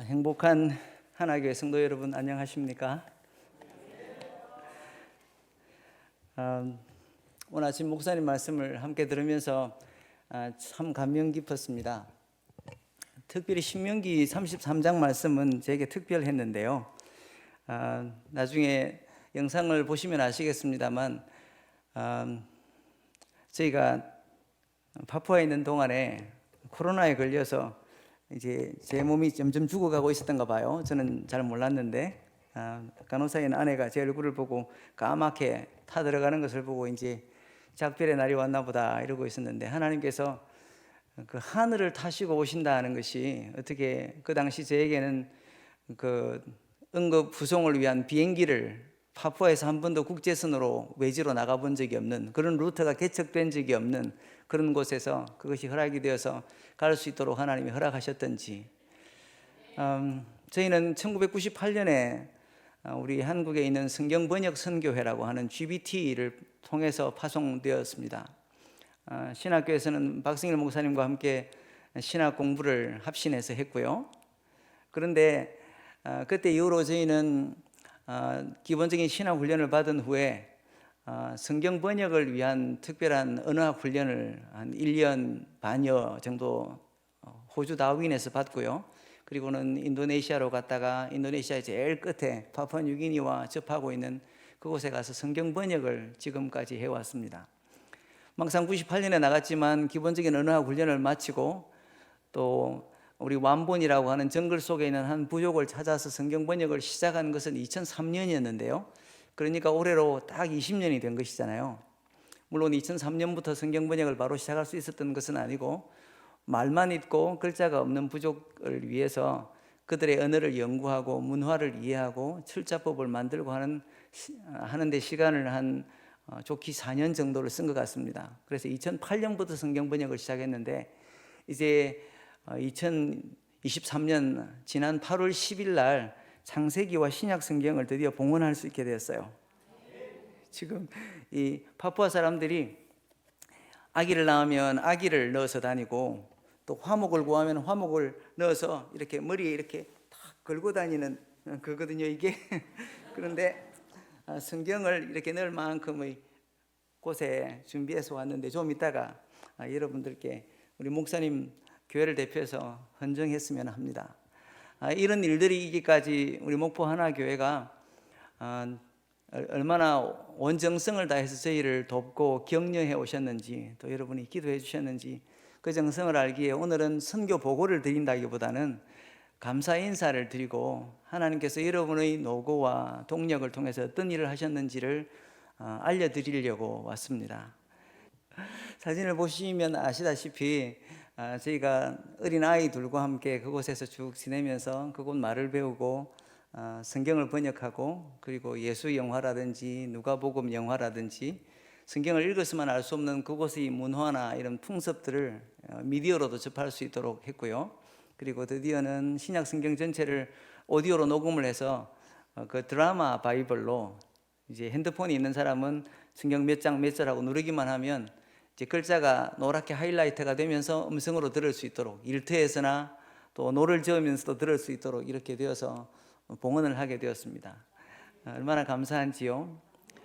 행복한 하나교회 성도 여러분 안녕하십니까? 오늘 아침 목사님 말씀을 함께 들으면서 참 감명 깊었습니다. 특별히 신명기 33장 말씀은 제게 특별했는데요. 나중에 영상을 보시면 아시겠습니다만 저희가 파푸아에 있는 동안에 코로나에 걸려서 이제 제 몸이 점점 죽어가고 있었던가 봐요. 저는 잘 몰랐는데 간호사인 아내가 제 얼굴을 보고 까맣게 타들어가는 것을 보고 이제 작별의 날이 왔나 보다 이러고 있었는데, 하나님께서 그 하늘을 타시고 오신다는 것이 어떻게 그 당시 저에게는 그 응급 부송을 위한 비행기를 파푸아에서 한 번도 국제선으로 외지로 나가본 적이 없는, 그런 루트가 개척된 적이 없는 그런 곳에서 그것이 허락이 되어서 갈 수 있도록 하나님이 허락하셨던지, 저희는 1998년에 우리 한국에 있는 성경번역선교회라고 하는 GBT를 통해서 파송되었습니다. 신학교에서는 박승일 목사님과 함께 신학 공부를 합신해서 했고요. 그런데 그때 이후로 저희는 기본적인 신학 훈련을 받은 후에 성경 번역을 위한 특별한 언어학 훈련을 한 1년 반여 정도 호주 다윈에서 받고요. 그리고는 인도네시아로 갔다가 인도네시아의 제일 끝에 파푸아뉴기니와 접하고 있는 그곳에 가서 성경 번역을 지금까지 해왔습니다. 막상 98년에 나갔지만 기본적인 언어학 훈련을 마치고 또 우리 완본이라고 하는 정글 속에 있는 한 부족을 찾아서 성경 번역을 시작한 것은 2003년이었는데요. 그러니까 올해로 딱 20년이 된 것이잖아요. 물론 2003년부터 성경 번역을 바로 시작할 수 있었던 것은 아니고, 말만 있고 글자가 없는 부족을 위해서 그들의 언어를 연구하고 문화를 이해하고 출자법을 만들고 하는데 시간을 한 좋게 4년 정도를 쓴 것 같습니다. 그래서 2008년부터 성경 번역을 시작했는데, 이제 2023년 지난 8월 10일 날 창세기와 신약 성경을 드디어 봉헌할 수 있게 되었어요. 지금 이 파푸아 사람들이 아기를 낳으면 아기를 넣어서 다니고, 또 화목을 구하면 화목을 넣어서 이렇게 머리에 이렇게 탁 걸고 다니는 거거든요, 이게. 그런데 성경을 이렇게 넣을 만큼의 곳에 준비해서 왔는데, 좀 이따가 여러분들께 우리 목사님 교회를 대표해서 헌정했으면 합니다. 이런 일들이 있기까지 우리 목포 하나교회가 얼마나 온 정성을 다해서 저희를 돕고 격려해 오셨는지, 또 여러분이 기도해 주셨는지 그 정성을 알기에 오늘은 선교 보고를 드린다기보다는 감사 인사를 드리고, 하나님께서 여러분의 노고와 동력을 통해서 어떤 일을 하셨는지를 알려드리려고 왔습니다. 사진을 보시면 아시다시피 저희가 어린 아이들과 함께 그곳에서 쭉 지내면서 그곳 말을 배우고 성경을 번역하고, 그리고 예수 영화라든지 누가복음 영화라든지 성경을 읽었으면 알 수 없는 그곳의 문화나 이런 풍습들을 미디어로도 접할 수 있도록 했고요. 그리고 드디어는 신약 성경 전체를 오디오로 녹음을 해서 그 드라마 바이블로, 이제 핸드폰이 있는 사람은 성경 몇 장 몇 절하고 누르기만 하면 이제 글자가 노랗게 하이라이트가 되면서 음성으로 들을 수 있도록, 일터에서나 또 노를 저으면서도 들을 수 있도록 이렇게 되어서 봉헌을 하게 되었습니다. 얼마나 감사한지요.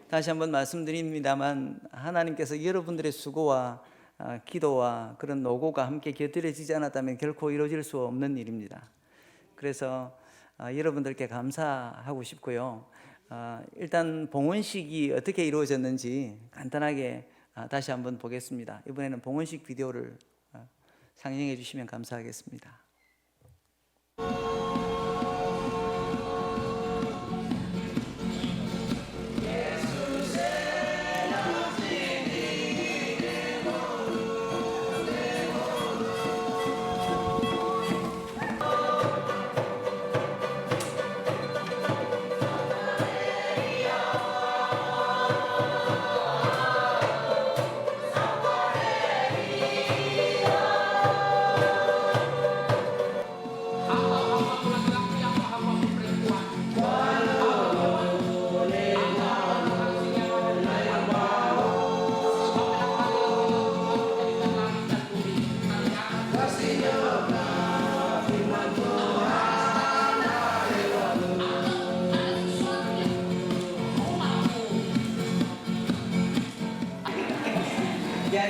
다시 한번 말씀드립니다만, 하나님께서 여러분들의 수고와 기도와 그런 노고가 함께 곁들여지지 않았다면 결코 이루어질 수 없는 일입니다. 그래서 여러분들께 감사하고 싶고요. 일단 봉헌식이 어떻게 이루어졌는지 간단하게 다시 한번 보겠습니다. 이번에는 봉헌식 비디오를 상영해 주시면 감사하겠습니다.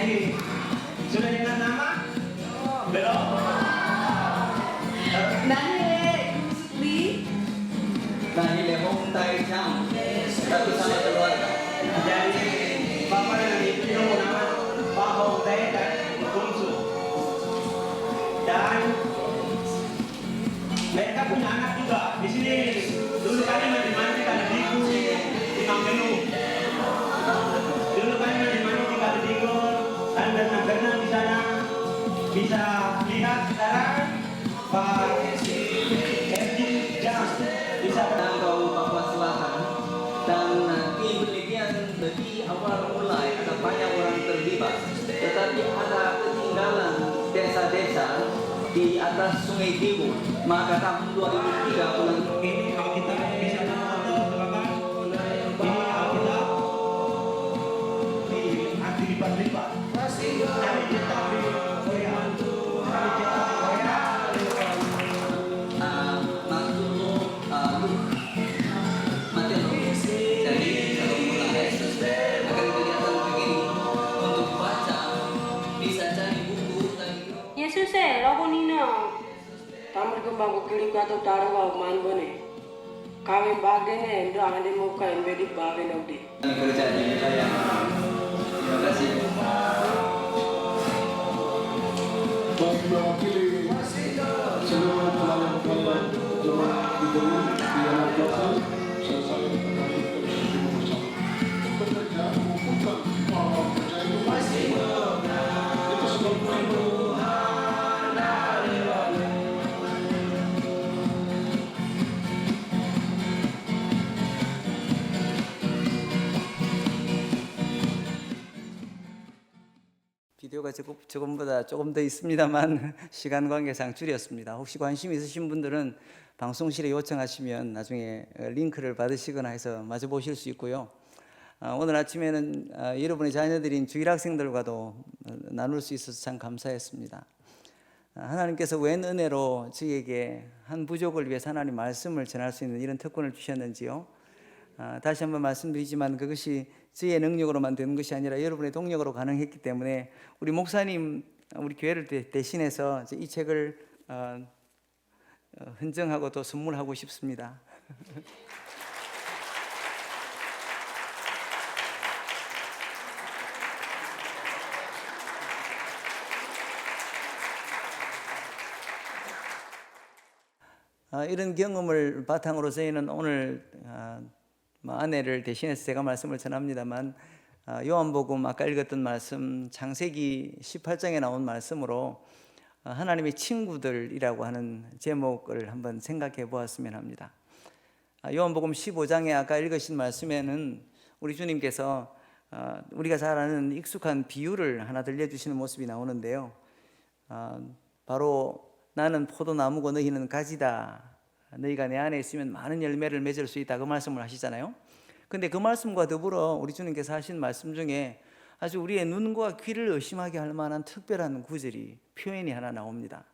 Jadi sudah dengan nama? Belum. Nani Yusli. Nani Lehong Tai Chang, tapi sama keluarga. Jadi bapak dan ibu itu nama Pak Hong Tae dan Bungsu. Dan mereka punya anak juga. Di sini dulu kami mandi-mandi kali Digu di Manggenu. Dulu kami mandi-mandi di kali Digu dan berenang-berenang di sana. Bisa lihat sekarang Pak Erjin Jang bisa Kau Papua Selatan dan nanti penelitian bagi awal mulai ada banyak orang terlibat, tetapi ada ketinggalan desa-desa di atas Sungai Tibu. Maka tahun 2003 bulan ini kalau kita bisa teman-teman ini Alkitab di lipat-lipat kami cetak di Korea kami cetak di Korea jadi kalau mulai akan kelihatan begini untuk baca bisa cari buku tadi. Yesus에 러고니는 tamar kembang ko kiling ka to taro wa man bone kami bagene ndo ande mo ka embedi bagene odi Kerja di saya. Terima kasih. Bagi mewakili seluruh pelayan-pelayan jemaat di Deli di anak Plaza, saya saling mengambil keputusan bersama. Bekerja mengumpulkan orang percaya itu sebabnya itu. 비디오가 조금보다 조금 더 있습니다만 시간 관계상 줄였습니다. 혹시 관심 있으신 분들은 방송실에 요청하시면 나중에 링크를 받으시거나 해서 마저 보실 수 있고요. 오늘 아침에는 여러분의 자녀들인 주일학생들과도 나눌 수 있어서 참 감사했습니다. 하나님께서 웬 은혜로 저에게 한 부족을 위해서 하나님 말씀을 전할 수 있는 이런 특권을 주셨는지요. 다시 한번 말씀드리지만 그것이 저의 능력으로만 되는 것이 아니라 여러분의 동력으로 가능했기 때문에 우리 목사님, 우리 교회를 대신해서 이 책을 헌정하고 또 선물하고 싶습니다. 이런 경험을 바탕으로 저희는 오늘 아내를 대신해서 제가 말씀을 전합니다만 요한복음 아까 읽었던 말씀 창세기 18장에 나온 말씀으로 하나님의 친구들이라고 하는 제목을 한번 생각해 보았으면 합니다. 요한복음 15장에 아까 읽으신 말씀에는 우리 주님께서 우리가 잘 아는 익숙한 비유를 하나 들려주시는 모습이 나오는데요. 바로 나는 포도나무고 너희는 가지다. 너희가 내 안에 있으면 많은 열매를 맺을 수 있다. 그 말씀을 하시잖아요. 근데 그 말씀과 더불어 우리 주님께서 하신 말씀 중에 아주 우리의 눈과 귀를 의심하게 할 만한 특별한 구절이 표현이 하나 나옵니다.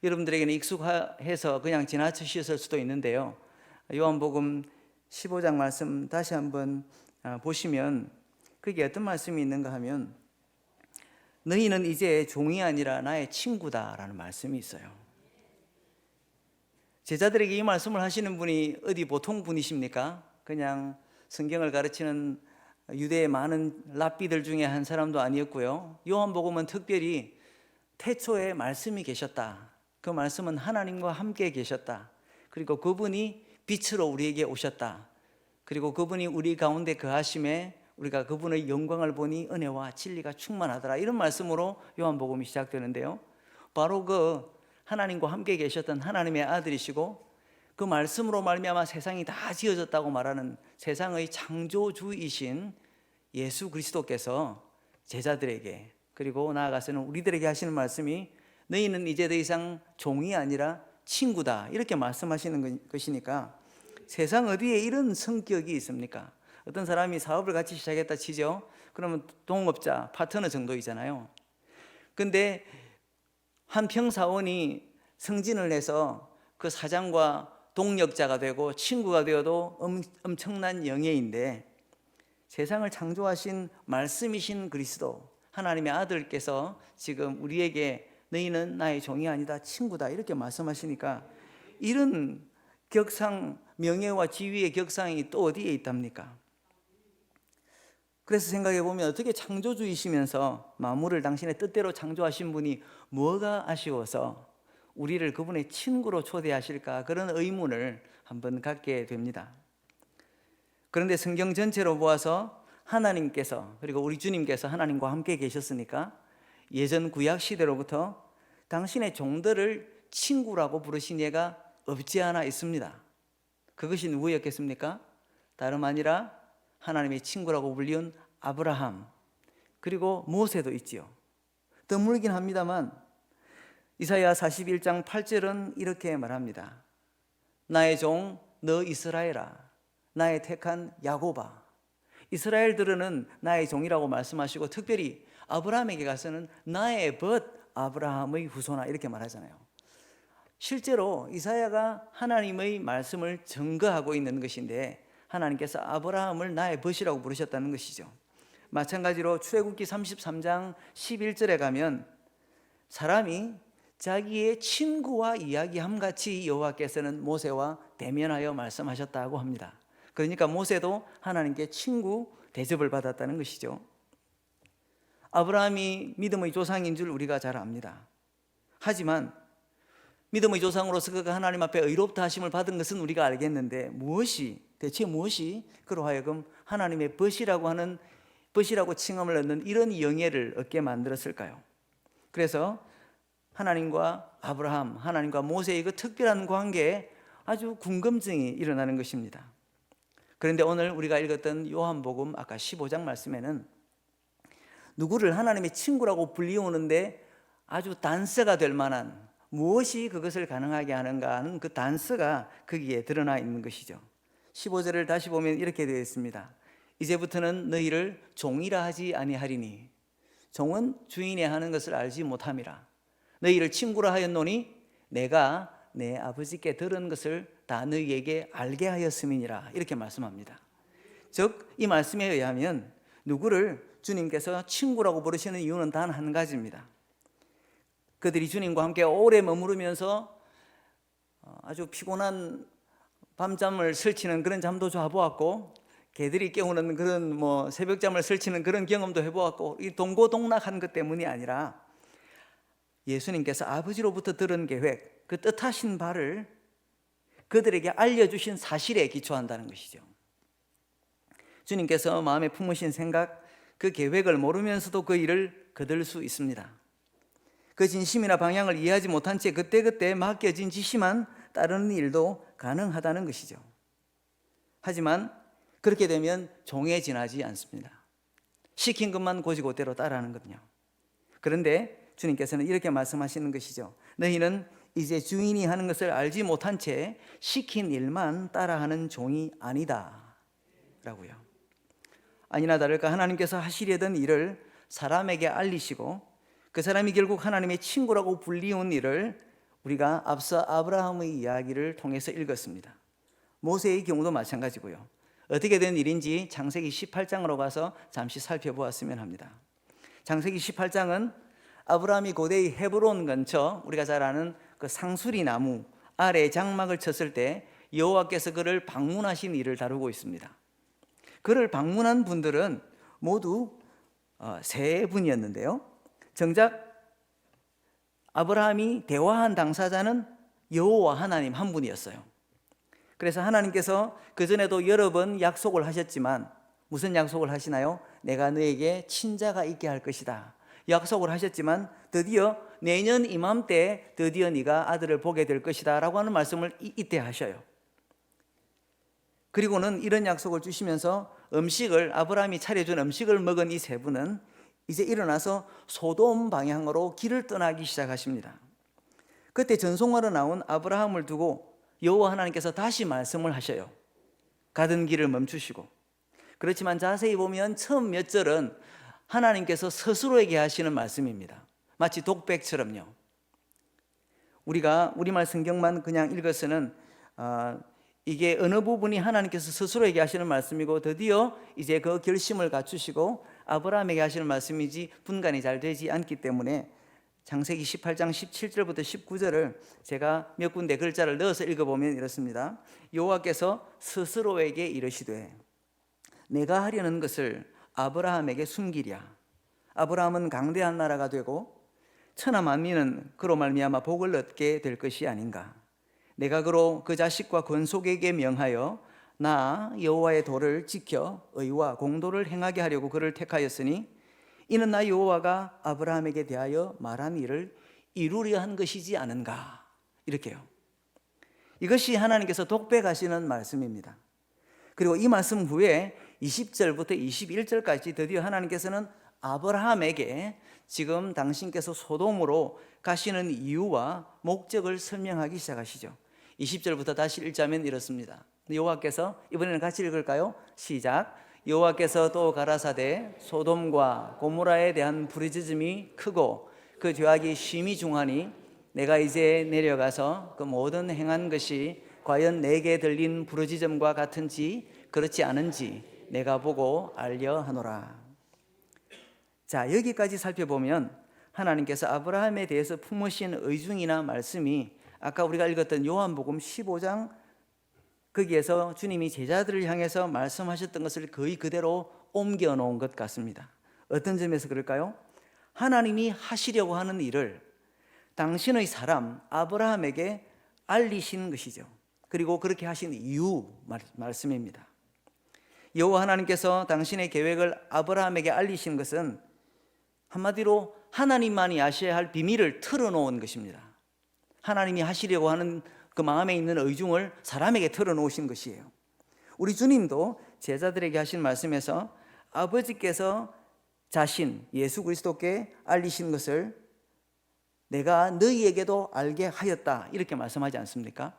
여러분들에게는 익숙해서 그냥 지나치셨을 수도 있는데요. 요한복음 15장 말씀 다시 한번 보시면 그게 어떤 말씀이 있는가 하면 너희는 이제 종이 아니라 나의 친구다라는 말씀이 있어요. 제자들에게 이 말씀을 하시는 분이 어디 보통 분이십니까? 그냥 성경을 가르치는 유대의 많은 랍비들 중에 한 사람도 아니었고요. 요한복음은 특별히 태초에 말씀이 계셨다. 그 말씀은 하나님과 함께 계셨다. 그리고 그분이 빛으로 우리에게 오셨다. 그리고 그분이 우리 가운데 거하심에 우리가 그분의 영광을 보니 은혜와 진리가 충만하더라. 이런 말씀으로 요한복음이 시작되는데요. 바로 그 하나님과 함께 계셨던 하나님의 아들이시고 그 말씀으로 말미암아 세상이 다 지어졌다고 말하는 세상의 창조주이신 예수 그리스도께서 제자들에게 그리고 나아가서는 우리들에게 하시는 말씀이 너희는 이제 더 이상 종이 아니라 친구다 이렇게 말씀하시는 것이니까 세상 어디에 이런 성격이 있습니까? 어떤 사람이 사업을 같이 시작했다 치죠. 그러면 동업자, 파트너 정도이잖아요. 근데 한 평사원이 승진을 해서 그 사장과 동력자가 되고 친구가 되어도 엄청난 영예인데 세상을 창조하신 말씀이신 그리스도 하나님의 아들께서 지금 우리에게 너희는 나의 종이 아니다, 친구다 이렇게 말씀하시니까 이런 격상, 명예와 지위의 격상이 또 어디에 있답니까? 그래서 생각해 보면 어떻게 창조주이시면서 만물을 당신의 뜻대로 창조하신 분이 뭐가 아쉬워서 우리를 그분의 친구로 초대하실까, 그런 의문을 한번 갖게 됩니다. 그런데 성경 전체로 보아서 하나님께서, 그리고 우리 주님께서 하나님과 함께 계셨으니까 예전 구약 시대로부터 당신의 종들을 친구라고 부르신 예가 없지 않아 있습니다. 그것이 누구였겠습니까? 다름 아니라 하나님의 친구라고 불리운 아브라함, 그리고 모세도 있지요. 드물긴 합니다만 이사야 41장 8절은 이렇게 말합니다. 나의 종 너 이스라엘아, 나의 택한 야곱아. 이스라엘들은 나의 종이라고 말씀하시고 특별히 아브라함에게 가서는 나의 벗 아브라함의 후손아 이렇게 말하잖아요. 실제로 이사야가 하나님의 말씀을 증거하고 있는 것인데 하나님께서 아브라함을 나의 벗이라고 부르셨다는 것이죠. 마찬가지로 출애굽기 33장 11절에 가면 사람이 자기의 친구와 이야기함같이 여호와께서는 모세와 대면하여 말씀하셨다고 합니다. 그러니까 모세도 하나님께 친구 대접을 받았다는 것이죠. 아브라함이 믿음의 조상인 줄 우리가 잘 압니다. 하지만 믿음의 조상으로서 그가 하나님 앞에 의롭다 하심을 받은 것은 우리가 알겠는데 대체 무엇이 그로 하여금 하나님의 벗이라고 칭함을 얻는 이런 영예를 얻게 만들었을까요? 그래서 하나님과 아브라함, 하나님과 모세의 그 특별한 관계에 아주 궁금증이 일어나는 것입니다. 그런데 오늘 우리가 읽었던 요한복음 아까 15장 말씀에는 누구를 하나님의 친구라고 불리우는데 아주 단서가 될 만한, 무엇이 그것을 가능하게 하는가 하는 그 단서가 거기에 드러나 있는 것이죠. 15절을 다시 보면 이렇게 되어 있습니다. 이제부터는 너희를 종이라 하지 아니하리니 종은 주인이 하는 것을 알지 못함이라. 너희를 친구라 하였노니 내가 내 아버지께 들은 것을 다 너희에게 알게 하였음이니라. 이렇게 말씀합니다. 즉 이 말씀에 의하면 누구를 주님께서 친구라고 부르시는 이유는 단 한 가지입니다. 그들이 주님과 함께 오래 머무르면서 아주 피곤한 밤잠을 설치는 그런 잠도 자보았고, 개들이 깨우는 그런 새벽잠을 설치는 그런 경험도 해보았고, 이 동고동락한 것 때문이 아니라 예수님께서 아버지로부터 들은 계획, 그 뜻하신 바를 그들에게 알려주신 사실에 기초한다는 것이죠. 주님께서 마음에 품으신 생각, 그 계획을 모르면서도 그 일을 거둘 수 있습니다. 그 진심이나 방향을 이해하지 못한 채 그때그때 맡겨진 지시만 따르는 일도 가능하다는 것이죠. 하지만 그렇게 되면 종에 지나지 않습니다. 시킨 것만 곧이곧대로 따라하는 거든요. 그런데 주님께서는 이렇게 말씀하시는 것이죠. 너희는 이제 주인이 하는 것을 알지 못한 채 시킨 일만 따라하는 종이 아니다 라고요. 아니나 다를까 하나님께서 하시려던 일을 사람에게 알리시고 그 사람이 결국 하나님의 친구라고 불리운 일을 우리가 앞서 아브라함의 이야기를 통해서 읽었습니다. 모세의 경우도 마찬가지고요. 어떻게 된 일인지 창세기 18장으로 가서 잠시 살펴보았으면 합니다. 창세기 18장은 아브라함이 고대의 헤브론 근처 우리가 잘 아는 그 상수리 나무 아래에 장막을 쳤을 때 여호와께서 그를 방문하신 일을 다루고 있습니다. 그를 방문한 분들은 모두 세 분이었는데요. 정작 아브라함이 대화한 당사자는 여호와 하나님 한 분이었어요. 그래서 하나님께서 그전에도 여러 번 약속을 하셨지만 무슨 약속을 하시나요? 내가 너에게 친자가 있게 할 것이다. 약속을 하셨지만 드디어 내년 이맘때 드디어 네가 아들을 보게 될 것이다 라고 하는 말씀을 이때 하셔요. 그리고는 이런 약속을 주시면서 아브라함이 차려준 음식을 먹은 이 세 분은 이제 일어나서 소돔 방향으로 길을 떠나기 시작하십니다. 그때 전송하러 나온 아브라함을 두고 여호와 하나님께서 다시 말씀을 하셔요. 가던 길을 멈추시고. 그렇지만 자세히 보면 처음 몇 절은 하나님께서 스스로에게 하시는 말씀입니다. 마치 독백처럼요. 우리가 우리말 성경만 그냥 읽어서는 이게 어느 부분이 하나님께서 스스로에게 하시는 말씀이고 드디어 이제 그 결심을 갖추시고 아브라함에게 하시는 말씀이지 분간이 잘 되지 않기 때문에 창세기 18장 17절부터 19절을 제가 몇 군데 글자를 넣어서 읽어보면 이렇습니다. 여호와께서 스스로에게 이르시되 내가 하려는 것을 아브라함에게 숨기랴. 아브라함은 강대한 나라가 되고 천하 만민은 그로 말미암아 복을 얻게 될 것이 아닌가. 내가 그로 그 자식과 건속에게 명하여 나 여호와의 도를 지켜 의와 공도를 행하게 하려고 그를 택하였으니 이는 나 여호와가 아브라함에게 대하여 말한 일을 이루려 한 것이지 않은가. 이렇게요. 이것이 하나님께서 독백하시는 말씀입니다. 그리고 이 말씀 후에 20절부터 21절까지 드디어 하나님께서는 아브라함에게 지금 당신께서 소돔으로 가시는 이유와 목적을 설명하기 시작하시죠. 20절부터 다시 읽자면 이렇습니다. 여호와께서, 이번에는 같이 읽을까요? 시작. 여호와께서 또 가라사대 소돔과 고모라에 대한 부르짖음이 크고 그 죄악이 심히 중하니 내가 이제 내려가서 그 모든 행한 것이 과연 내게 들린 부르짖음과 같은지 그렇지 않은지 내가 보고 알려 하노라. 자, 여기까지 살펴보면 하나님께서 아브라함에 대해서 품으신 의중이나 말씀이 아까 우리가 읽었던 요한복음 15장 거기에서 주님이 제자들을 향해서 말씀하셨던 것을 거의 그대로 옮겨 놓은 것 같습니다. 어떤 점에서 그럴까요? 하나님이 하시려고 하는 일을 당신의 사람 아브라함에게 알리신 것이죠. 그리고 그렇게 하신 이유 말씀입니다. 여호와 하나님께서 당신의 계획을 아브라함에게 알리신 것은 한마디로 하나님만이 아셔야 할 비밀을 털어놓은 것입니다. 하나님이 하시려고 하는 그 마음에 있는 의중을 사람에게 털어놓으신 것이에요. 우리 주님도 제자들에게 하신 말씀에서 아버지께서 자신 예수 그리스도께 알리신 것을 내가 너희에게도 알게 하였다 이렇게 말씀하지 않습니까?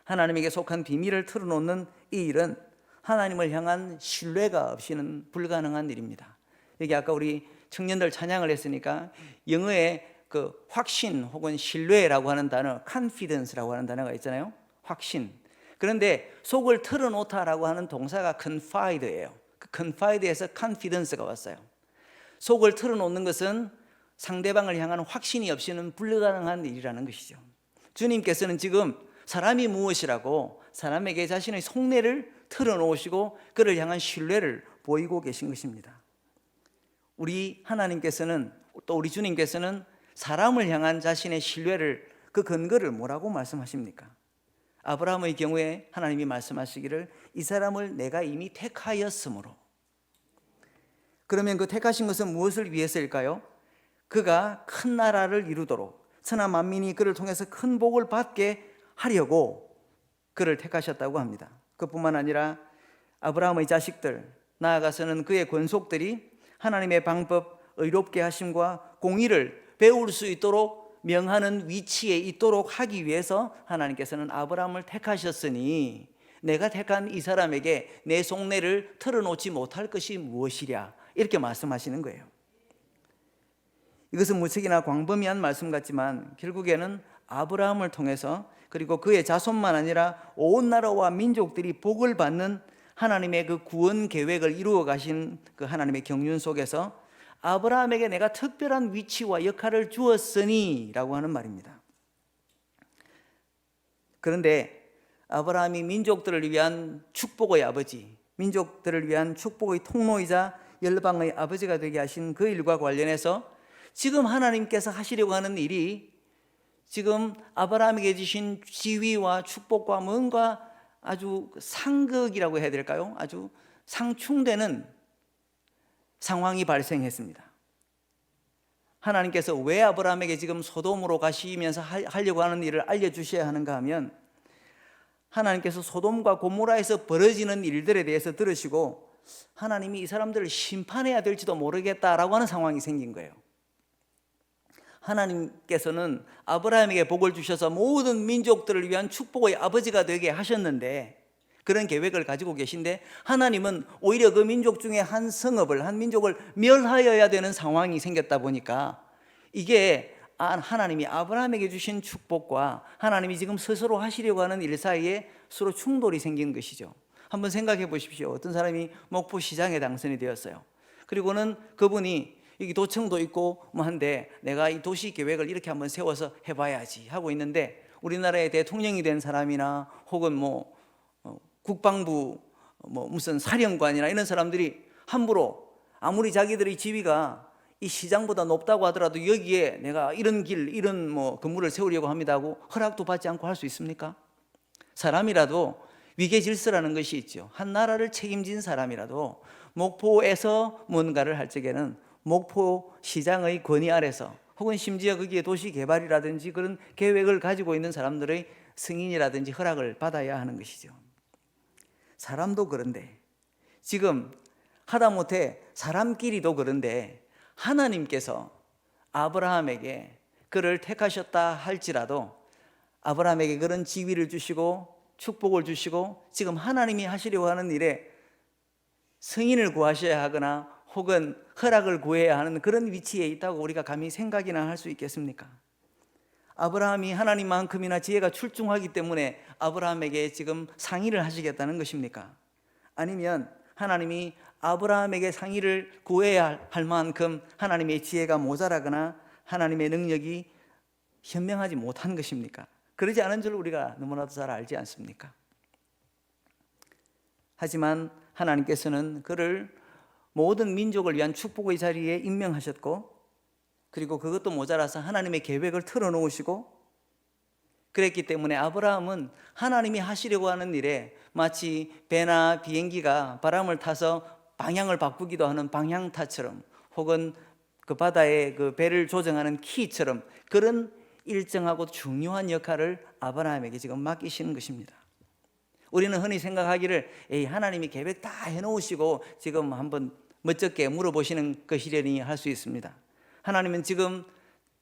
하나님에게 속한 비밀을 털어놓는 이 일은 하나님을 향한 신뢰가 없이는 불가능한 일입니다. 여기 아까 우리 청년들 찬양을 했으니까 영어에 그 확신 혹은 신뢰라고 하는 단어, confidence라고 하는 단어가 있잖아요. 확신. 그런데 속을 털어놓다라고 하는 동사가 confide예요. 그 confide에서 confidence가 왔어요. 속을 털어놓는 것은 상대방을 향한 확신이 없이는 불가능한 일이라는 것이죠. 주님께서는 지금 사람이 무엇이라고 사람에게 자신의 속내를 털어놓으시고 그를 향한 신뢰를 보이고 계신 것입니다. 우리 하나님께서는 또 우리 주님께서는 사람을 향한 자신의 신뢰를 그 근거를 뭐라고 말씀하십니까? 아브라함의 경우에 하나님이 말씀하시기를 이 사람을 내가 이미 택하였으므로. 그러면 그 택하신 것은 무엇을 위해서일까요? 그가 큰 나라를 이루도록 천하 만민이 그를 통해서 큰 복을 받게 하려고 그를 택하셨다고 합니다. 그뿐만 아니라 아브라함의 자식들, 나아가서는 그의 권속들이 하나님의 방법, 의롭게 하심과 공의를 배울 수 있도록 명하는 위치에 있도록 하기 위해서 하나님께서는 아브라함을 택하셨으니 내가 택한 이 사람에게 내 속내를 털어놓지 못할 것이 무엇이랴 이렇게 말씀하시는 거예요. 이것은 무척이나 광범위한 말씀 같지만 결국에는 아브라함을 통해서 그리고 그의 자손만 아니라 온 나라와 민족들이 복을 받는 하나님의 그 구원 계획을 이루어 가신 그 하나님의 경륜 속에서 아브라함에게 내가 특별한 위치와 역할을 주었으니 라고 하는 말입니다. 그런데 아브라함이 민족들을 위한 축복의 아버지, 민족들을 위한 축복의 통로이자 열방의 아버지가 되게 하신 그 일과 관련해서 지금 하나님께서 하시려고 하는 일이 지금 아브라함에게 주신 지위와 축복과 뭔가 아주 상극이라고 해야 될까요? 아주 상충되는 상황이 발생했습니다. 하나님께서 왜 아브라함에게 지금 소돔으로 가시면서 하려고 하는 일을 알려주셔야 하는가 하면 하나님께서 소돔과 고모라에서 벌어지는 일들에 대해서 들으시고 하나님이 이 사람들을 심판해야 될지도 모르겠다라고 하는 상황이 생긴 거예요. 하나님께서는 아브라함에게 복을 주셔서 모든 민족들을 위한 축복의 아버지가 되게 하셨는데 그런 계획을 가지고 계신데 하나님은 오히려 그 민족 중에 한 성읍을, 한 민족을 멸하여야 되는 상황이 생겼다 보니까 이게 하나님이 아브라함에게 주신 축복과 하나님이 지금 스스로 하시려고 하는 일 사이에 서로 충돌이 생긴 것이죠. 한번 생각해 보십시오. 어떤 사람이 목포 시장에 당선이 되었어요. 그리고는 그분이 여기 도청도 있고 뭐 한데 내가 이 도시 계획을 이렇게 한번 세워서 해봐야지 하고 있는데, 우리나라의 대통령이 된 사람이나 혹은 뭐 국방부 뭐 무슨 사령관이나 이런 사람들이 함부로 아무리 자기들의 지위가 이 시장보다 높다고 하더라도 여기에 내가 이런 길, 이런 뭐 건물을 세우려고 합니다 하고 허락도 받지 않고 할 수 있습니까? 사람이라도 위계 질서라는 것이 있죠. 한 나라를 책임진 사람이라도 목포에서 뭔가를 할 적에는 목포 시장의 권위 아래서, 혹은 심지어 거기에 도시 개발이라든지 그런 계획을 가지고 있는 사람들의 승인이라든지 허락을 받아야 하는 것이죠. 사람도 그런데, 지금 하다못해 사람끼리도 그런데 하나님께서 아브라함에게 그를 택하셨다 할지라도 아브라함에게 그런 지위를 주시고 축복을 주시고 지금 하나님이 하시려고 하는 일에 승인을 구하셔야 하거나 혹은 허락을 구해야 하는 그런 위치에 있다고 우리가 감히 생각이나 할 수 있겠습니까? 아브라함이 하나님만큼이나 지혜가 출중하기 때문에 아브라함에게 지금 상의를 하시겠다는 것입니까? 아니면 하나님이 아브라함에게 상의를 구해야 할 만큼 하나님의 지혜가 모자라거나 하나님의 능력이 현명하지 못한 것입니까? 그러지 않은 줄 우리가 너무나도 잘 알지 않습니까? 하지만 하나님께서는 그를 모든 민족을 위한 축복의 자리에 임명하셨고, 그리고 그것도 모자라서 하나님의 계획을 틀어놓으시고, 그랬기 때문에 아브라함은 하나님이 하시려고 하는 일에 마치 배나 비행기가 바람을 타서 방향을 바꾸기도 하는 방향타처럼, 혹은 그 바다에 그 배를 조정하는 키처럼 그런 일정하고 중요한 역할을 아브라함에게 지금 맡기시는 것입니다. 우리는 흔히 생각하기를 하나님이 계획 다 해놓으시고 지금 한번 멋쩍게 물어보시는 것이려니 할 수 있습니다. 하나님은 지금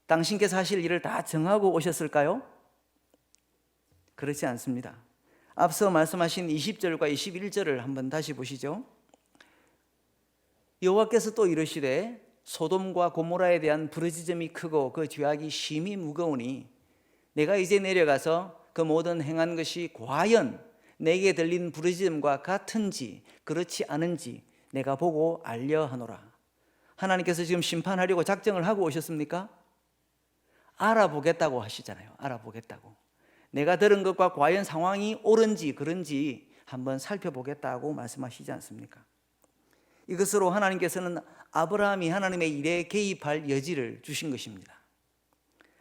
당신께서 하실 일을 다 정하고 오셨을까요? 그렇지 않습니다. 앞서 말씀하신 20절과 21절을 한번 다시 보시죠. 여호와께서 또 이르시되 소돔과 고모라에 대한 부르짖음이 크고 그 죄악이 심히 무거우니 내가 이제 내려가서 그 모든 행한 것이 과연 내게 들린 부르짖음과 같은지 그렇지 않은지 내가 보고 알려 하노라. 하나님께서 지금 심판하려고 작정을 하고 오셨습니까? 알아보겠다고 하시잖아요. 알아보겠다고. 내가 들은 것과 과연 상황이 옳은지 그런지 한번 살펴보겠다고 말씀하시지 않습니까? 이것으로 하나님께서는 아브라함이 하나님의 일에 개입할 여지를 주신 것입니다.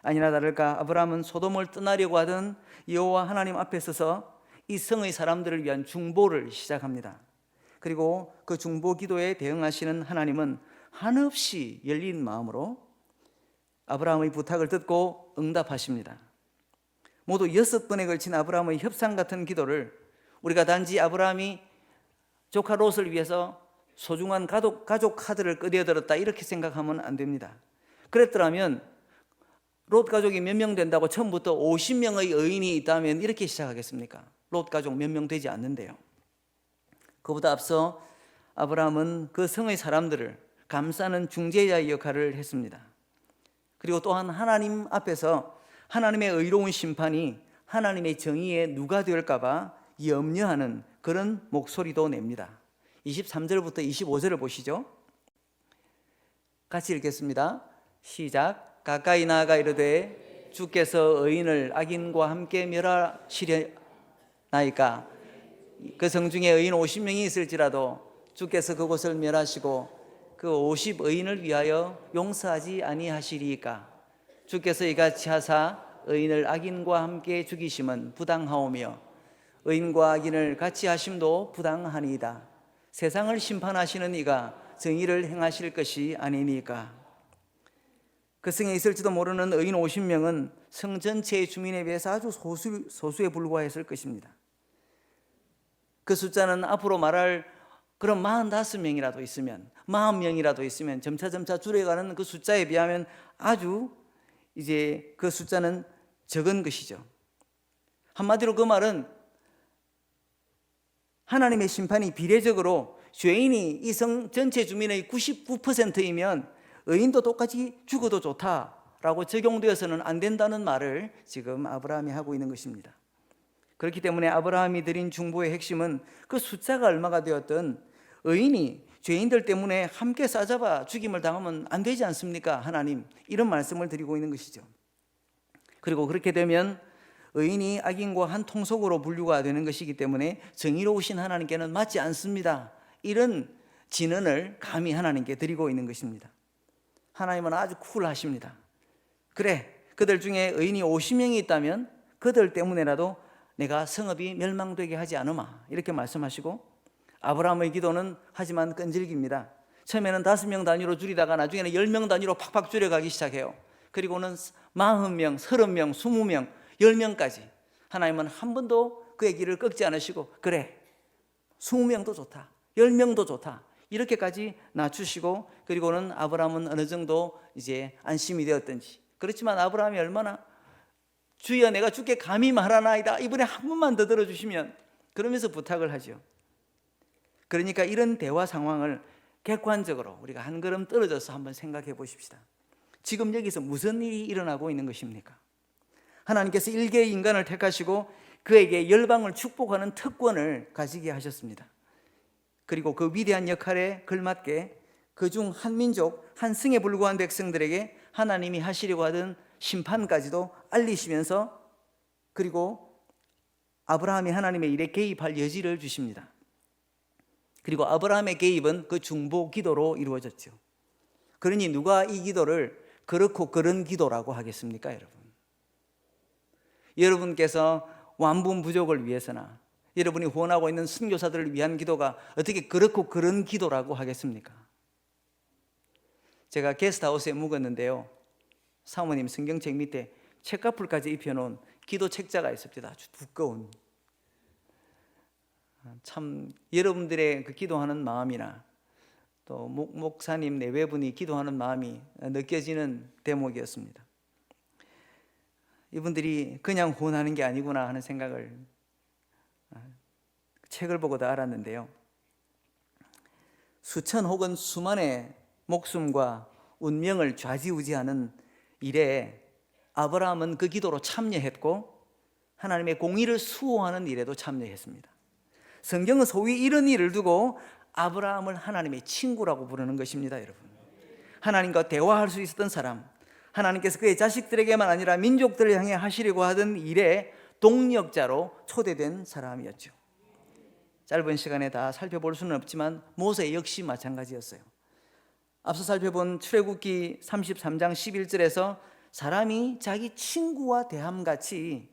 아니나 다를까 아브라함은 소돔을 떠나려고 하던 여호와 하나님 앞에 서서 이 성의 사람들을 위한 중보를 시작합니다. 그리고 그 중보 기도에 대응하시는 하나님은 한없이 열린 마음으로 아브라함의 부탁을 듣고 응답하십니다. 모두 6번에 걸친 아브라함의 협상 같은 기도를 우리가 단지 아브라함이 조카 롯을 위해서 소중한 가족 카드를 꺼내들었다 이렇게 생각하면 안 됩니다. 그랬더라면 롯 가족이 몇 명 된다고 처음부터 50명의 의인이 있다면 이렇게 시작하겠습니까? 롯 가족 몇 명 되지 않는데요. 그보다 앞서 아브라함은 그 성의 사람들을 감싸는 중재자의 역할을 했습니다. 그리고 또한 하나님 앞에서 하나님의 의로운 심판이 하나님의 정의에 누가 될까 봐 염려하는 그런 목소리도 냅니다. 23절부터 25절을 보시죠. 같이 읽겠습니다. 시작. 가까이 나아가 이르되 주께서 의인을 악인과 함께 멸하시려나이까. 그 성중에 의인 50명이 있을지라도 주께서 그곳을 멸하시고 그 50의인을 위하여 용서하지 아니하시리이까. 주께서 이같이 하사 의인을 악인과 함께 죽이심은 부당하오며 의인과 악인을 같이 하심도 부당하니이다. 세상을 심판하시는 이가 정의를 행하실 것이 아니니까. 그 성에 있을지도 모르는 의인 50명은 성 전체의 주민에 비해서 아주 소수에 불과했을 것입니다. 그 숫자는 앞으로 말할 그런 45명이라도 있으면 40명이라도 있으면 점차 줄여가는 그 숫자에 비하면 아주 이제 그 숫자는 적은 것이죠. 한마디로 그 말은 하나님의 심판이 비례적으로 죄인이 이 성 전체 주민의 99%이면 의인도 똑같이 죽어도 좋다라고 적용되어서는 안 된다는 말을 지금 아브라함이 하고 있는 것입니다. 그렇기 때문에 아브라함이 드린 중보의 핵심은 그 숫자가 얼마가 되었든 의인이 죄인들 때문에 함께 싸잡아 죽임을 당하면 안 되지 않습니까? 하나님, 이런 말씀을 드리고 있는 것이죠. 그리고 그렇게 되면 의인이 악인과 한 통속으로 분류가 되는 것이기 때문에 정의로우신 하나님께는 맞지 않습니다. 이런 진언을 감히 하나님께 드리고 있는 것입니다. 하나님은 아주 쿨하십니다. 그래, 그들 중에 의인이 50명이 있다면 그들 때문에라도 내가 성읍이 멸망되게 하지 않으마, 이렇게 말씀하시고, 아브라함의 기도는 하지만 끈질깁니다. 처음에는 5명 단위로 줄이다가 나중에는 10명 단위로 팍팍 줄여가기 시작해요. 그리고는 40명, 30명, 20명, 10명까지 하나님은 한 번도 그의 길을 꺾지 않으시고, 그래 20명도 좋다, 10명도 좋다, 이렇게까지 낮추시고, 그리고는 아브라함은 어느 정도 이제 안심이 되었든지. 그렇지만 아브라함이 얼마나 주여 내가 주께 감히 말하나이다, 이번에 한 번만 더 들어주시면, 그러면서 부탁을 하죠. 그러니까 이런 대화 상황을 객관적으로 우리가 한 걸음 떨어져서 한번 생각해 보십시다. 지금 여기서 무슨 일이 일어나고 있는 것입니까? 하나님께서 일개의 인간을 택하시고 그에게 열방을 축복하는 특권을 가지게 하셨습니다. 그리고 그 위대한 역할에 걸맞게 그중 한 민족, 한 승에 불과한 백성들에게 하나님이 하시려고 하던 심판까지도 알리시면서, 그리고 아브라함이 하나님의 일에 개입할 여지를 주십니다. 그리고 아브라함의 개입은 그 중보 기도로 이루어졌죠. 그러니 누가 이 기도를 그렇고 그런 기도라고 하겠습니까, 여러분? 여러분께서 완분 부족을 위해서나 여러분이 후원하고 있는 선교사들을 위한 기도가 어떻게 그렇고 그런 기도라고 하겠습니까? 제가 게스트하우스에 묵었는데요, 사모님 성경책 밑에 책가풀까지 입혀놓은 기도 책자가 있습니다. 아주 두꺼운. 참 여러분들의 그 기도하는 마음이나 또 목사님 내외분이 기도하는 마음이 느껴지는 대목이었습니다. 이분들이 그냥 후원하는 게 아니구나 하는 생각을 책을 보고도 알았는데요, 수천 혹은 수만의 목숨과 운명을 좌지우지하는 일에 아브라함은 그 기도로 참여했고 하나님의 공의를 수호하는 일에도 참여했습니다. 성경은 소위 이런 일을 두고 아브라함을 하나님의 친구라고 부르는 것입니다. 여러분, 하나님과 대화할 수 있었던 사람, 하나님께서 그의 자식들에게만 아니라 민족들을 향해 하시려고 하던 일의 동력자로 초대된 사람이었죠. 짧은 시간에 다 살펴볼 수는 없지만 모세 역시 마찬가지였어요. 앞서 살펴본 출애굽기 33장 11절에서 사람이 자기 친구와 대함같이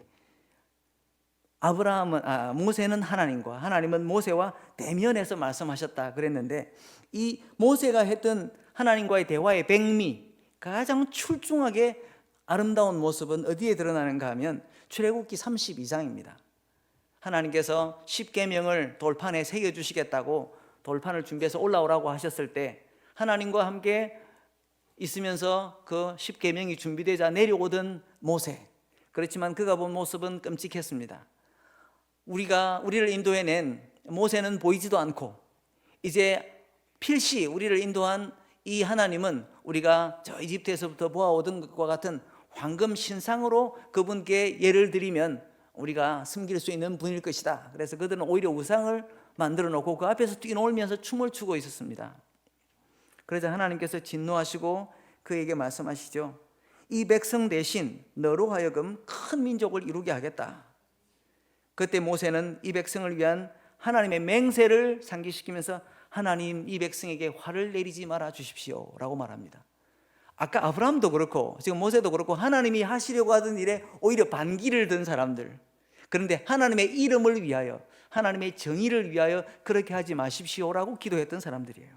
모세는 하나님과 하나님은 모세와 대면해서 말씀하셨다 그랬는데, 이 모세가 했던 하나님과의 대화의 백미, 가장 출중하게 아름다운 모습은 어디에 드러나는가 하면 출애굽기 32장입니다. 하나님께서 10계명을 돌판에 새겨주시겠다고 돌판을 준비해서 올라오라고 하셨을 때 하나님과 함께 있으면서 그 10계명이 준비되자 내려오던 모세, 그렇지만 그가 본 모습은 끔찍했습니다. 우리를 인도해낸 모세는 보이지도 않고, 이제 필시 우리를 인도한 이 하나님은 우리가 저 이집트에서부터 보아오던 것과 같은 황금 신상으로 그분께 예를 드리면 우리가 섬길 수 있는 분일 것이다. 그래서 그들은 오히려 우상을 만들어 놓고 그 앞에서 뛰놀면서 춤을 추고 있었습니다. 그래서 하나님께서 진노하시고 그에게 말씀하시죠. 이 백성 대신 너로 하여금 큰 민족을 이루게 하겠다. 그때 모세는 이 백성을 위한 하나님의 맹세를 상기시키면서 하나님, 이 백성에게 화를 내리지 말아 주십시오 라고 말합니다. 아까 아브라함도 그렇고 지금 모세도 그렇고 하나님이 하시려고 하던 일에 오히려 반기를 든 사람들, 그런데 하나님의 이름을 위하여, 하나님의 정의를 위하여 그렇게 하지 마십시오라고 기도했던 사람들이에요.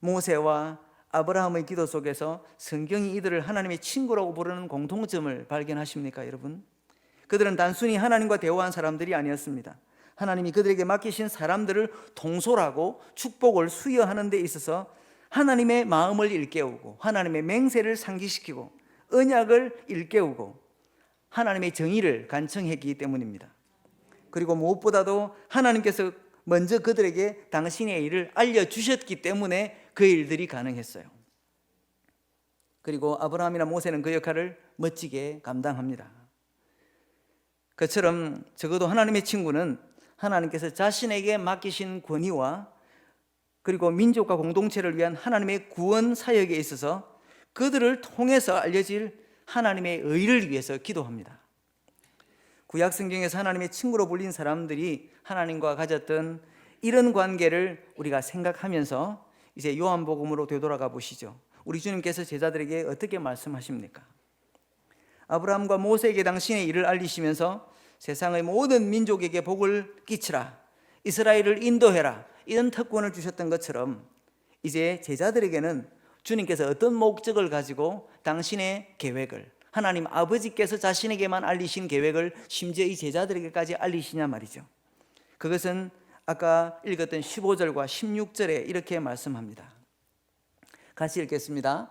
모세와 아브라함의 기도 속에서 성경이 이들을 하나님의 친구라고 부르는 공통점을 발견하십니까, 여러분? 그들은 단순히 하나님과 대화한 사람들이 아니었습니다. 하나님이 그들에게 맡기신 사람들을 통솔하고 축복을 수여하는 데 있어서 하나님의 마음을 일깨우고 하나님의 맹세를 상기시키고 언약을 일깨우고 하나님의 정의를 간청했기 때문입니다. 그리고 무엇보다도 하나님께서 먼저 그들에게 당신의 일을 알려주셨기 때문에 그 일들이 가능했어요. 그리고 아브라함이나 모세는 그 역할을 멋지게 감당합니다. 그처럼 적어도 하나님의 친구는 하나님께서 자신에게 맡기신 권위와 그리고 민족과 공동체를 위한 하나님의 구원 사역에 있어서 그들을 통해서 알려질 하나님의 의를 위해서 기도합니다. 구약 성경에서 하나님의 친구로 불린 사람들이 하나님과 가졌던 이런 관계를 우리가 생각하면서 이제 요한복음으로 되돌아가 보시죠. 우리 주님께서 제자들에게 어떻게 말씀하십니까? 아브라함과 모세에게 당신의 일을 알리시면서 세상의 모든 민족에게 복을 끼치라, 이스라엘을 인도해라, 이런 특권을 주셨던 것처럼 이제 제자들에게는 주님께서 어떤 목적을 가지고 당신의 계획을, 하나님 아버지께서 자신에게만 알리신 계획을 심지어 이 제자들에게까지 알리시냐 말이죠. 그것은 아까 읽었던 15절과 16절에 이렇게 말씀합니다. 같이 읽겠습니다.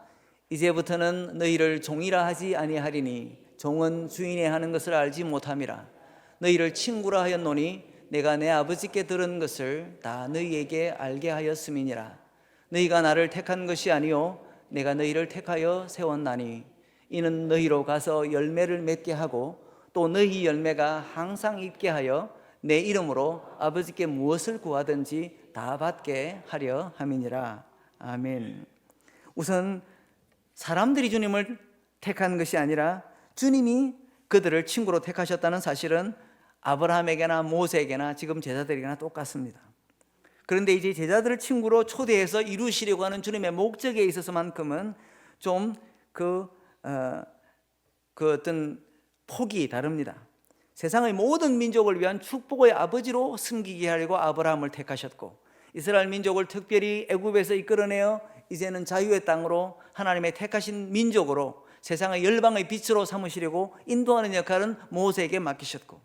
이제부터는 너희를 종이라 하지 아니하리니 종은 주인의 하는 것을 알지 못함이라. 너희를 친구라 하였노니 내가 내 아버지께 들은 것을 다 너희에게 알게 하였음이니라. 너희가 나를 택한 것이 아니요 내가 너희를 택하여 세웠나니 이는 너희로 가서 열매를 맺게 하고 또 너희 열매가 항상 있게 하여 내 이름으로 아버지께 무엇을 구하든지 다 받게 하려 함이니라. 아멘. 우선 사람들이 주님을 택한 것이 아니라 주님이 그들을 친구로 택하셨다는 사실은 아브라함에게나 모세에게나 지금 제자들에게나 똑같습니다. 그런데 이제 제자들을 친구로 초대해서 이루시려고 하는 주님의 목적에 있어서만큼은 좀 그 어떤 폭이 다릅니다. 세상의 모든 민족을 위한 축복의 아버지로 섬기게 하려고 아브라함을 택하셨고, 이스라엘 민족을 특별히 애굽에서 이끌어내어 이제는 자유의 땅으로 하나님의 택하신 민족으로 세상의 열방의 빛으로 삼으시려고 인도하는 역할은 모세에게 맡기셨고,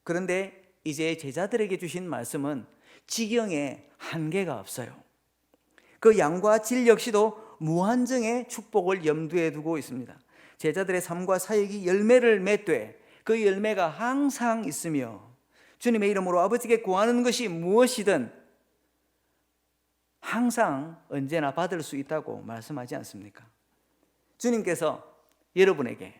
그런데 이제 제자들에게 주신 말씀은 지경에 한계가 없어요. 그 양과 질 역시도 무한정의 축복을 염두에 두고 있습니다. 제자들의 삶과 사역이 열매를 맺되 그 열매가 항상 있으며 주님의 이름으로 아버지께 구하는 것이 무엇이든 항상 언제나 받을 수 있다고 말씀하지 않습니까? 주님께서 여러분에게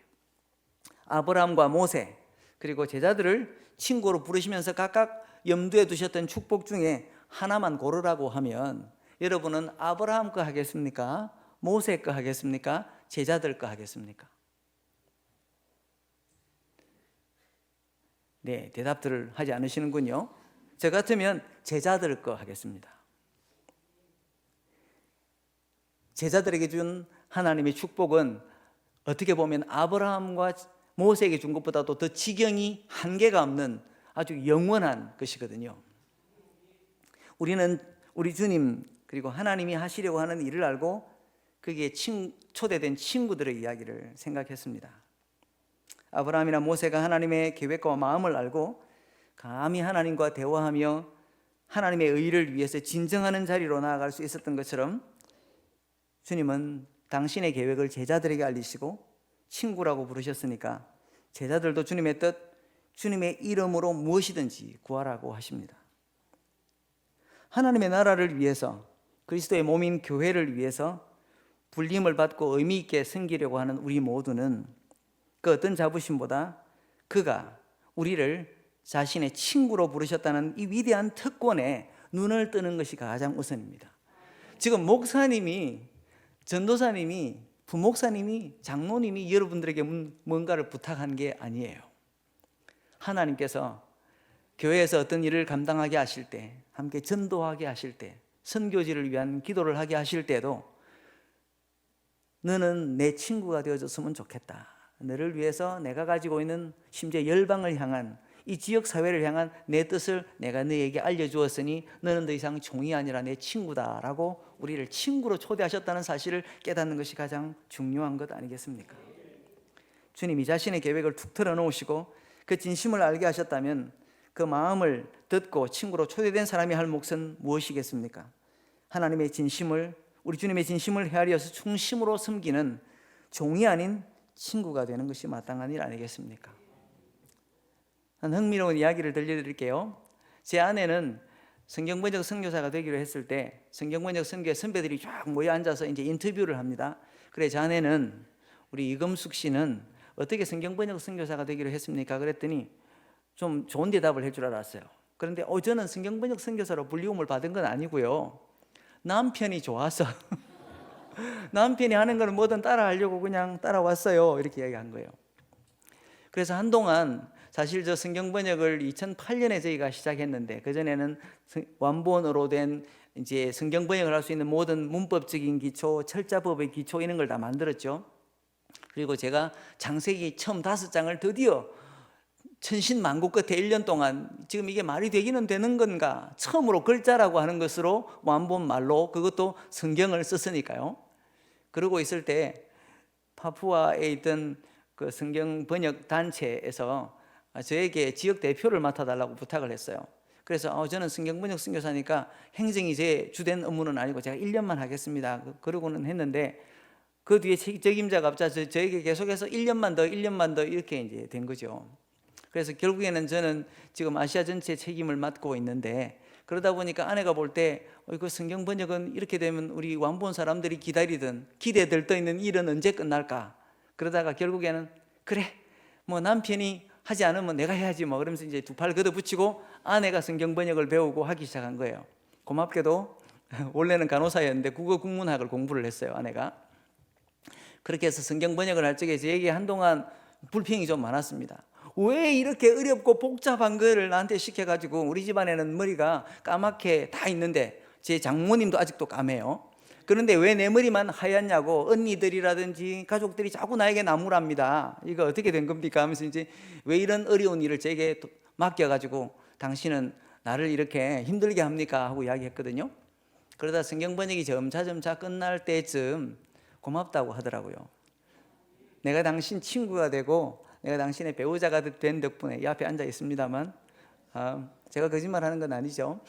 아브라함과 모세 그리고 제자들을 친구로 부르시면서 각각 염두에 두셨던 축복 중에 하나만 고르라고 하면 여러분은 아브라함 거 하겠습니까? 모세 거 하겠습니까? 제자들 거 하겠습니까? 네, 대답들을 하지 않으시는군요. 저 같으면 제자들 거 하겠습니다. 제자들에게 준 하나님의 축복은 어떻게 보면 아브라함과 모세에게 준 것보다도 더 지경이 한계가 없는 아주 영원한 것이거든요. 우리는 우리 주님 그리고 하나님이 하시려고 하는 일을 알고 거기에 초대된 친구들의 이야기를 생각했습니다. 아브라함이나 모세가 하나님의 계획과 마음을 알고 감히 하나님과 대화하며 하나님의 의를 위해서 진정하는 자리로 나아갈 수 있었던 것처럼 주님은 당신의 계획을 제자들에게 알리시고 친구라고 부르셨으니까 제자들도 주님의 뜻, 주님의 이름으로 무엇이든지 구하라고 하십니다. 하나님의 나라를 위해서, 그리스도의 몸인 교회를 위해서 불림을 받고 의미 있게 섬기려고 하는 우리 모두는 그 어떤 자부심보다 그가 우리를 자신의 친구로 부르셨다는 이 위대한 특권에 눈을 뜨는 것이 가장 우선입니다. 지금 목사님이, 전도사님이, 부목사님이, 장로님이 여러분들에게 뭔가를 부탁한 게 아니에요. 하나님께서 교회에서 어떤 일을 감당하게 하실 때, 함께 전도하게 하실 때, 선교지를 위한 기도를 하게 하실 때도 너는 내 친구가 되어줬으면 좋겠다. 너를 위해서 내가 가지고 있는 심지어 열방을 향한 이 지역 사회를 향한 내 뜻을 내가 너에게 알려주었으니 너는 더 이상 종이 아니라 내 친구다라고 우리를 친구로 초대하셨다는 사실을 깨닫는 것이 가장 중요한 것 아니겠습니까? 주님이 자신의 계획을 툭 털어놓으시고 그 진심을 알게 하셨다면 그 마음을 듣고 친구로 초대된 사람이 할 몫은 무엇이겠습니까? 하나님의 진심을, 우리 주님의 진심을 헤아려서 중심으로 섬기는 종이 아닌 친구가 되는 것이 마땅한 일 아니겠습니까? 한 흥미로운 이야기를 들려드릴게요. 제 아내는 성경번역 선교사가 되기로 했을 때 성경번역 선교회 선배들이 쫙 모여 앉아서 이제 인터뷰를 합니다. 그래, 제 아내는 우리 이금숙 씨는 어떻게 성경번역 선교사가 되기로 했습니까? 그랬더니 좀 좋은 대답을 할 줄 알았어요. 그런데 저는 성경번역 선교사로 불리움을 받은 건 아니고요. 남편이 좋아서 남편이 하는 거는 뭐든 따라하려고 그냥 따라왔어요. 이렇게 이야기한 거예요. 그래서 한동안 사실 저 성경번역을 2008년에 저희가 시작했는데 그전에는 완본어로 된 이제 성경번역을 할 수 있는 모든 문법적인 기초, 철자법의 기초 이런 걸 다 만들었죠. 그리고 제가 창세기 처음 5장을 드디어 천신만고 끝에 1년 동안 지금 이게 말이 되기는 되는 건가 처음으로 글자라고 하는 것으로 완본 말로 그것도 성경을 썼으니까요. 그러고 있을 때 파푸아에 있던 그 성경 번역 단체에서 저에게 지역 대표를 맡아달라고 부탁을 했어요. 그래서 저는 성경 번역 선교사니까 행정이 제 주된 업무는 아니고 제가 1년만 하겠습니다. 그러고는 했는데 그 뒤에 책임자가 없자 저에게 계속해서 1년만 더 이렇게 이제 된 거죠. 그래서 결국에는 저는 지금 아시아 전체 책임을 맡고 있는데 그러다 보니까 아내가 볼 때 그 성경 번역은 이렇게 되면 우리 완본 사람들이 기다리던 기대에 들떠 있는 일은 언제 끝날까? 그러다가 결국에는 그래 뭐 남편이 하지 않으면 내가 해야지 뭐 그러면서 이제 두 팔 걷어붙이고 아내가 성경 번역을 배우고 하기 시작한 거예요. 고맙게도 원래는 간호사였는데 국어 국문학을 공부를 했어요, 아내가. 그렇게 해서 성경 번역을 할 적에 저에게 한동안 불평이 좀 많았습니다. 왜 이렇게 어렵고 복잡한 거를 나한테 시켜가지고 우리 집안에는 머리가 까맣게 다 있는데 제 장모님도 아직도 까매요. 그런데 왜 내 머리만 하얗냐고 언니들이라든지 가족들이 자꾸 나에게 나무랍니다. 이거 어떻게 된 겁니까? 하면서 이제 왜 이런 어려운 일을 제게 맡겨가지고 당신은 나를 이렇게 힘들게 합니까? 하고 이야기했거든요. 그러다 성경 번역이 점차 끝날 때쯤 고맙다고 하더라고요. 내가 당신 친구가 되고 내가 당신의 배우자가 된 덕분에 이 앞에 앉아 있습니다만 제가 거짓말하는 건 아니죠.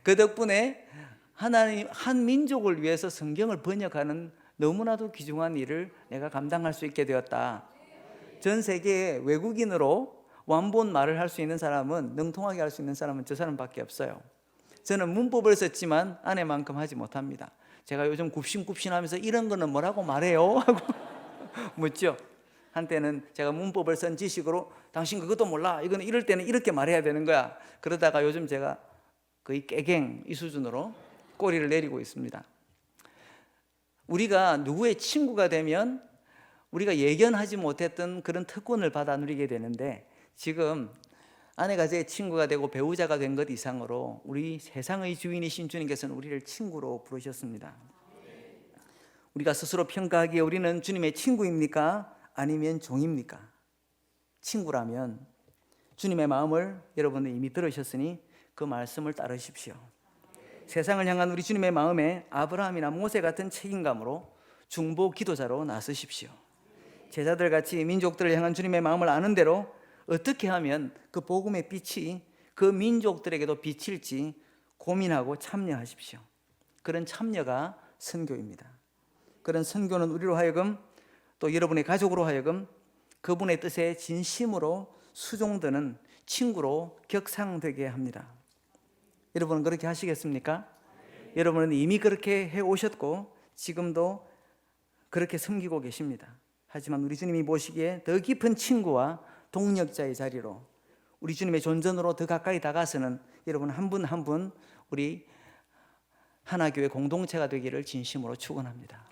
그 덕분에 하나님 한 민족을 위해서 성경을 번역하는 너무나도 귀중한 일을 내가 감당할 수 있게 되었다. 전 세계에 외국인으로 완본 말을 할 수 있는 사람은 능통하게 할 수 있는 사람은 저 사람밖에 없어요. 저는 문법을 썼지만 아내만큼 하지 못합니다. 제가 요즘 굽신굽신하면서 이런 거는 뭐라고 말해요? 하고 묻죠. 한때는 제가 문법을 쓴 지식으로 당신 그것도 몰라. 이거는 이럴 때는 이렇게 말해야 되는 거야. 그러다가 요즘 제가 거의 깨갱 이 수준으로 꼬리를 내리고 있습니다. 우리가 누구의 친구가 되면 우리가 예견하지 못했던 그런 특권을 받아 누리게 되는데 지금 아내가 제 친구가 되고 배우자가 된 것 이상으로 우리 세상의 주인이신 주님께서는 우리를 친구로 부르셨습니다. 우리가 스스로 평가하기에 우리는 주님의 친구입니까? 아니면 종입니까? 친구라면 주님의 마음을 여러분은 이미 들으셨으니 그 말씀을 따르십시오. 세상을 향한 우리 주님의 마음에 아브라함이나 모세 같은 책임감으로 중보 기도자로 나서십시오. 제자들 같이 민족들을 향한 주님의 마음을 아는 대로 어떻게 하면 그 복음의 빛이 그 민족들에게도 비칠지 고민하고 참여하십시오. 그런 참여가 선교입니다. 그런 선교는 우리로 하여금 또 여러분의 가족으로 하여금 그분의 뜻에 진심으로 수종드는 친구로 격상되게 합니다. 여러분은 그렇게 하시겠습니까? 여러분은 이미 그렇게 해오셨고 지금도 그렇게 섬기고 계십니다. 하지만 우리 주님이 보시기에 더 깊은 친구와 동력자의 자리로 우리 주님의 존전으로 더 가까이 다가서는 여러분 한 분 한 분 우리 하나교회 공동체가 되기를 진심으로 축원합니다.